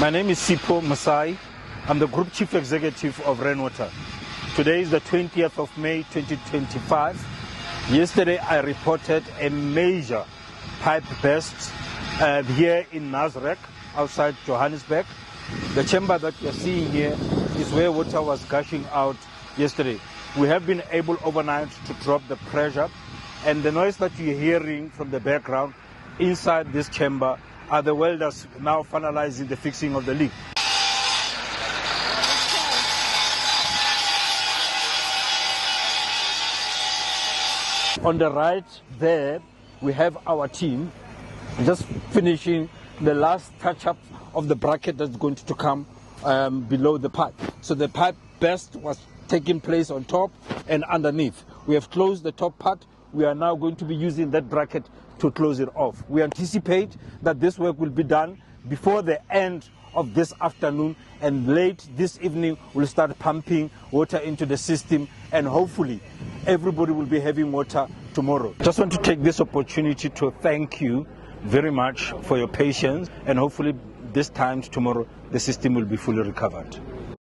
My name is Sipho Masai. I'm the Group Chief Executive of Rainwater. Today is the 20th of May 2025. Yesterday I reported a major pipe burst here in Nasrec, outside Johannesburg. The chamber that you're seeing here is where water was gushing out yesterday. We have been able overnight to drop the pressure, and the noise that you're hearing from the background inside this chamber are the welders now finalizing the fixing of the leak. On the right there, we have our team just finishing the last touch-up of the bracket that's going to come below the pipe. So the pipe burst was taking place on top and underneath. We have closed the top part. We are now going to be using that bracket to close it off. We anticipate that this work will be done before the end of this afternoon, and late this evening we'll start pumping water into the system, and hopefully everybody will be having water tomorrow. Just want to take this opportunity to thank you very much for your patience, and hopefully this time tomorrow the system will be fully recovered.